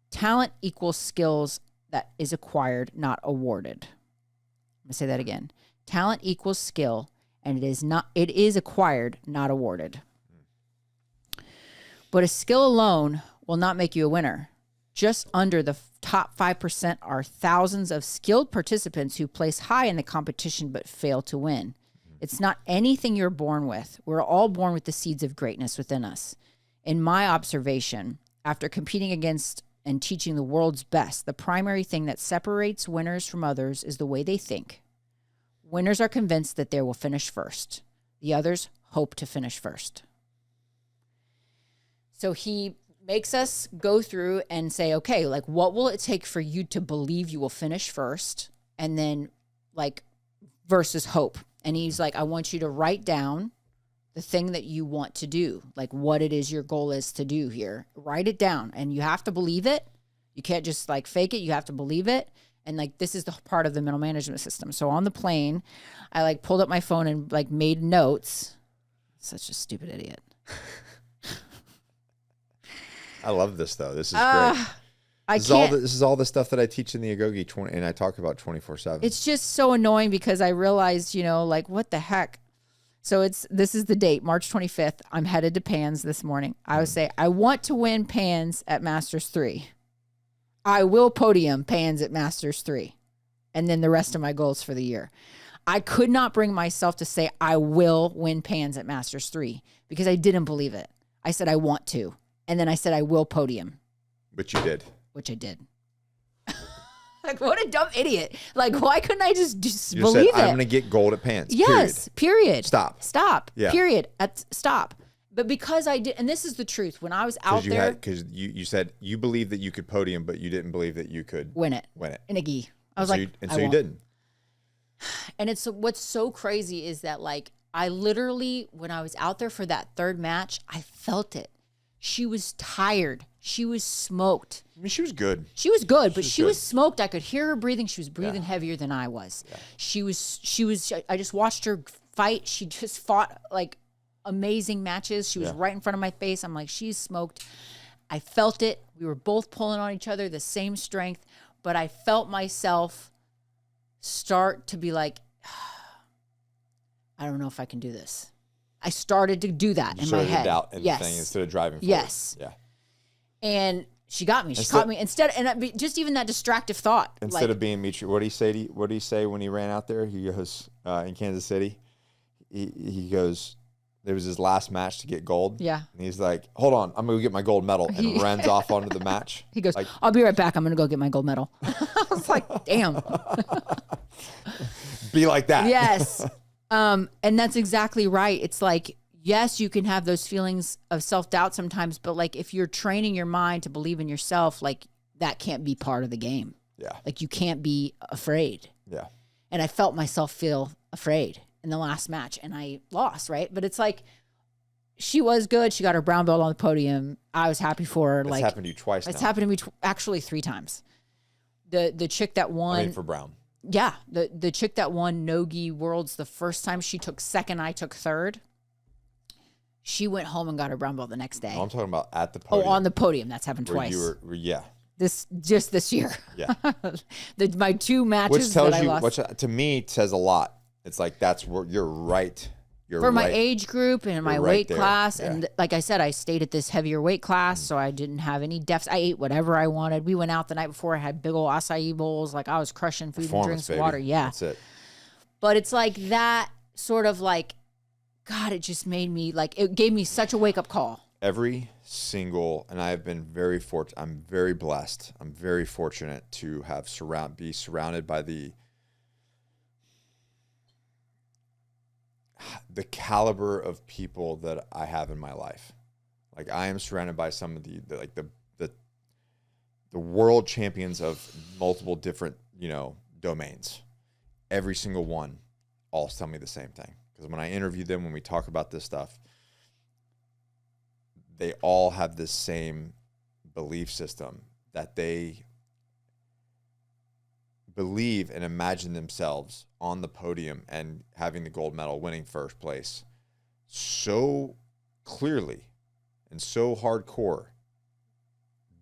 Talent equals skills that is acquired, not awarded. I'm gonna say that again. Talent equals skill, and it is acquired, not awarded. But a skill alone will not make you a winner. Just under the top 5% are thousands of skilled participants who place high in the competition but fail to win. It's not anything you're born with. We're all born with the seeds of greatness within us. In my observation, after competing against and teaching the world's best, the primary thing that separates winners from others is the way they think. Winners are convinced that they will finish first. The others hope to finish first. So he makes us go through and say, okay, like what will it take for you to believe you will finish first? And then like versus hope. And he's like, I want you to write down the thing that you want to do, like what it is your goal is to do here. Write it down, and you have to believe it. You can't just like fake it. You have to believe it. And like, this is the part of the mental management system. So on the plane, I like pulled up my phone and like made notes. Such a stupid idiot. I love this though. This is great. This is all the stuff that I teach in the Agoge and I talk about 24/7. It's just so annoying because I realized, like what the heck. So this is the date, March 25th. I'm headed to Pans this morning. I would say, I want to win Pans at Masters 3. I will podium Pans at Masters 3. And then the rest of my goals for the year. I could not bring myself to say, I will win Pans at Masters 3 because I didn't believe it. I said, I want to. And then I said, I will podium. But you did. Which I did. Like, what a dumb idiot. Like, why couldn't I just you believe said, it? I'm going to get gold at Pans. Yes, period. Stop. Yeah. Period. Stop. But because I did, and this is the truth, when I was out there. Because you said you believed that you could podium, but you didn't believe that you could win it. In a gi. I was like, so you didn't. And what's so crazy is that, like, I literally, when I was out there for that third match, I felt it. She was tired. She was smoked. I mean, she was good. She was good, but she was smoked. I could hear her breathing. She was breathing heavier than I was. Yeah. She was, I just watched her fight. She just fought like amazing matches. She was right in front of my face. I'm like, she's smoked. I felt it. We were both pulling on each other, the same strength, but I felt myself start to be like, I don't know if I can do this. I started to do that in my head. Doubt in the thing instead of driving forward. Yes. Yeah. And she got me. She caught me instead, and just even that distractive thought. Instead of being Mitri, what did he say? What did he say when he ran out there? He goes in Kansas City. He goes. It was his last match to get gold. Yeah. And he's like, "Hold on, I'm gonna go get my gold medal," and runs off onto the match. He goes, like, "I'll be right back. I'm gonna go get my gold medal." I was like, "Damn." Be like that. Yes. And that's exactly right. It's like, yes, you can have those feelings of self-doubt sometimes, but like if you're training your mind to believe in yourself, like that can't be part of the game. Yeah. Like you can't be afraid. Yeah. And I felt myself feel afraid in the last match and I lost, right? But it's like, she was good. She got her brown belt on the podium. I was happy for her. It's happened to you twice It's now. happened to me actually 3 times. The chick that won. I mean, for brown. Yeah. The chick that won Nogi Worlds the first time, she took second, I took third. She went home and got her brown belt the next day. No, I'm talking about at the podium. Oh, on the podium. That's happened twice. Yeah. Just this year. Yeah. My 2 matches which tells that I you, lost. which to me says a lot. It's like, that's where you're right. For my age group and my weight class. Yeah. And like I said, I stayed at this heavier weight class, so I didn't have any deficits. I ate whatever I wanted. We went out the night before. I had big old acai bowls. Like I was crushing food and drinks, baby. water. Yeah. That's it. But it's like that sort of like, God, it just made me like, it gave me such a wake up call. Every single, and I have been very fortunate. I'm very blessed. I'm very fortunate to have be surrounded by the caliber of people that I have in my life. Like I am surrounded by some of the world champions of multiple different, domains. Every single one all tell me the same thing. Because when I interview them, when we talk about this stuff, they all have this same belief system that they believe and imagine themselves on the podium and having the gold medal, winning first place so clearly and so hardcore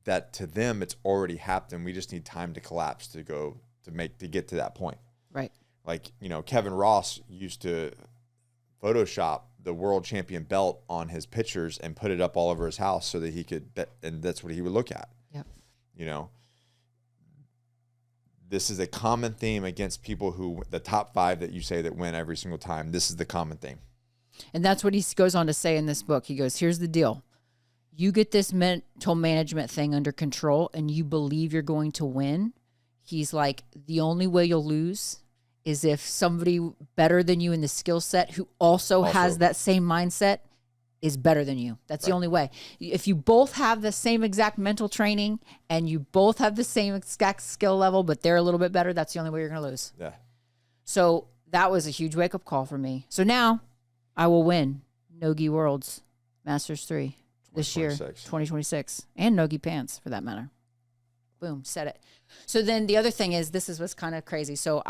that to them it's already happened. We just need time to collapse to get to that point. Right. Like, Kevin Ross used to Photoshop the world champion belt on his pictures and put it up all over his house so that he could bet, and that's what he would look at. Yep. This is a common theme against people who, the top 5 that you say that win every single time. This is the common theme. And that's what he goes on to say in this book. He goes, here's the deal. You get this mental management thing under control and you believe you're going to win. He's like, the only way you'll lose is if somebody better than you in the skill set who also has that same mindset is better than you. That's the only way. If you both have the same exact mental training and you both have the same exact skill level, but they're a little bit better, that's the only way you're going to lose. Yeah. So that was a huge wake-up call for me. So now I will win Nogi Worlds Masters 3 this year, 2026, and Nogi Pants for that matter. Boom, said it. So then the other thing is, this is what's kind of crazy. So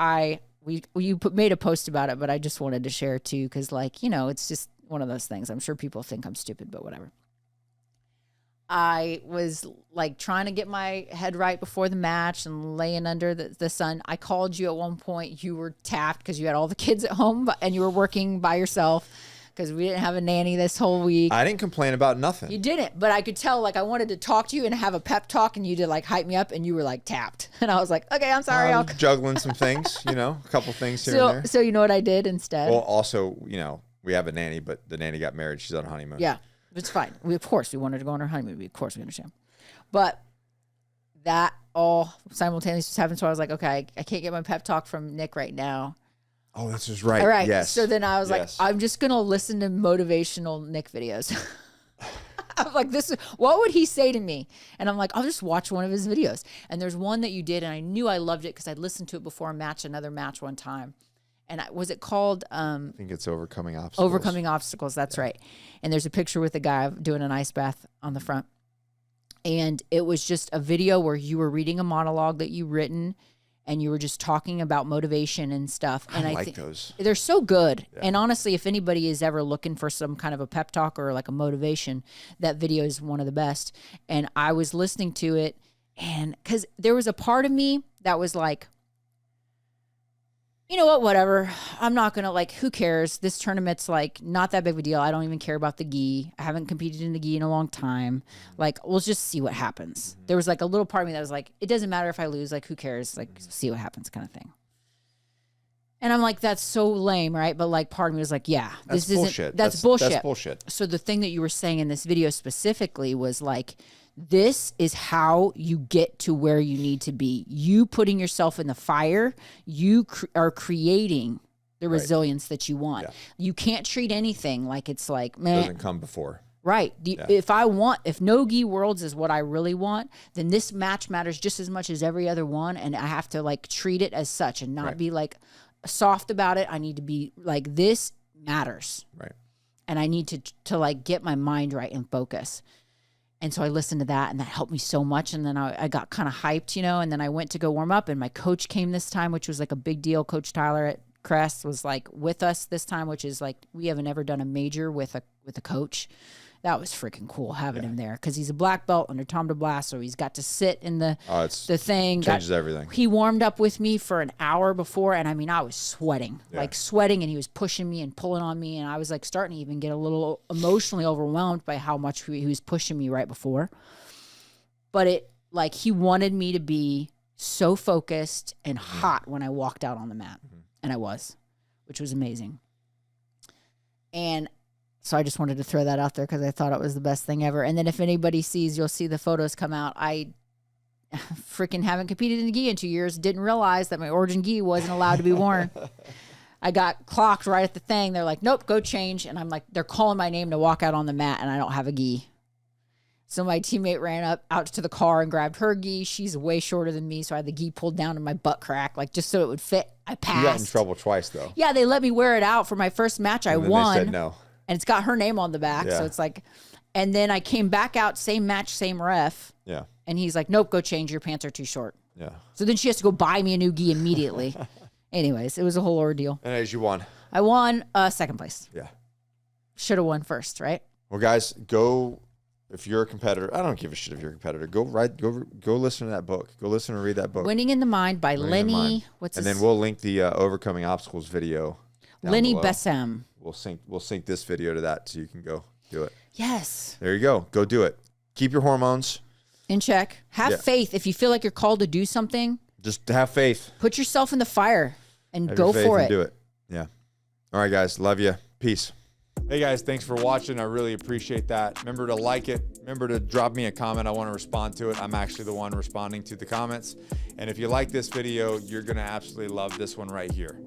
you made a post about it, but I just wanted to share it too, because it's just one of those things. I'm sure people think I'm stupid, but whatever. I was like trying to get my head right before the match and laying under the sun. I called you at one point. You were tapped because you had all the kids at home and you were working by yourself because we didn't have a nanny this whole week. I didn't complain about nothing. You didn't, but I could tell, like, I wanted to talk to you and have a pep talk, and you did, like, hype me up, and you were, like, tapped. And I was like, okay, I'm sorry. I'm juggling some things, a couple things here and there. So you know what I did instead? Well, also, we have a nanny, but the nanny got married. She's on honeymoon. Yeah, it's fine. Of course, we wanted to go on our honeymoon. Of course, we understand. But that all simultaneously was happening, so I was like, okay, I can't get my pep talk from Nick right now. Oh, this is right. All right. Yes. So then I was like, I'm just going to listen to motivational Nick videos. I'm like, what would he say to me? And I'm like, I'll just watch one of his videos. And there's one that you did, and I knew I loved it because I'd listened to it before another match one time. And was it called? I think it's Overcoming Obstacles. Overcoming Obstacles. That's right. And there's a picture with a guy doing an ice bath on the front. And it was just a video where you were reading a monologue that you written, and you were just talking about motivation and stuff. And I like those. They're so good. Yeah. And honestly, if anybody is ever looking for some kind of a pep talk or like a motivation, that video is one of the best. And I was listening to it, and because there was a part of me that was like, you know what, whatever. I'm not going to, like, who cares? This tournament's, like, not that big of a deal. I don't even care about the gi. I haven't competed in the gi in a long time. Like, we'll just see what happens. There was, like, a little part of me that was like, it doesn't matter if I lose. Like, who cares? Like, see what happens kind of thing. And I'm like, that's so lame, right? But, like, part of me was like, yeah, this isn't bullshit. That's bullshit. That's bullshit. So the thing that you were saying in this video specifically was, like, this is how you get to where you need to be. You putting yourself in the fire, you are creating the resilience that you want. Yeah. You can't treat anything like it's like, man. It doesn't come before. Right. If no gi worlds is what I really want, then this match matters just as much as every other one. And I have to, like, treat it as such and not be, like, soft about it. I need to be like, this matters. Right. And I need to like, get my mind right and focus. And so I listened to that, and that helped me so much. And then I got kind of hyped, you know, and then I went to go warm up, and my coach came this time, which was like a big deal. Coach Tyler at Crest was like with us this time, which is like, we haven't ever done a major with a coach. That was freaking cool having him there, because he's a black belt under Tom DeBlas, so he's got to sit in the thing. Changes everything. He warmed up with me for an hour before, and I mean, I was sweating, like sweating, and he was pushing me and pulling on me, and I was like starting to even get a little emotionally overwhelmed by how much he was pushing me right before. But it, like, he wanted me to be so focused and hot when I walked out on the mat, and I was, which was amazing. And so I just wanted to throw that out there because I thought it was the best thing ever. And then if anybody sees, you'll see the photos come out. I freaking haven't competed in the gi in 2 years. Didn't realize that my origin gi wasn't allowed to be worn. I got clocked right at the thing. They're like, nope, go change. And I'm like, they're calling my name to walk out on the mat, and I don't have a gi. So my teammate ran out to the car and grabbed her gi. She's way shorter than me, so I had the gi pulled down to my butt crack, like, just so it would fit. I passed. You got in trouble twice, though. Yeah, they let me wear it out for my first match. I won. They said no. And it's got her name on the back. So it's like, and then I came back out, same match, same ref. Yeah. And he's like, nope, go change. Your pants are too short. Yeah. So then she has to go buy me a new gi immediately. Anyways, it was a whole ordeal. And as you won. I won second place. Yeah. Should have won first, right? Well, guys, go, if you're a competitor, I don't give a shit if you're a competitor. Go listen to that book. Go listen and read that book. Winning in the Mind by Lenny. And then we'll link the Overcoming Obstacles video. Lenny Bessem. We'll sync this video to that so you can go do it. Yes. There you go. Go do it. Keep your hormones in check. Have faith. If you feel like you're called to do something, just have faith. Put yourself in the fire and go for it. Do it. Yeah. All right, guys. Love you. Peace. Hey, guys. Thanks for watching. I really appreciate that. Remember to like it. Remember to drop me a comment. I want to respond to it. I'm actually the one responding to the comments. And if you like this video, you're going to absolutely love this one right here.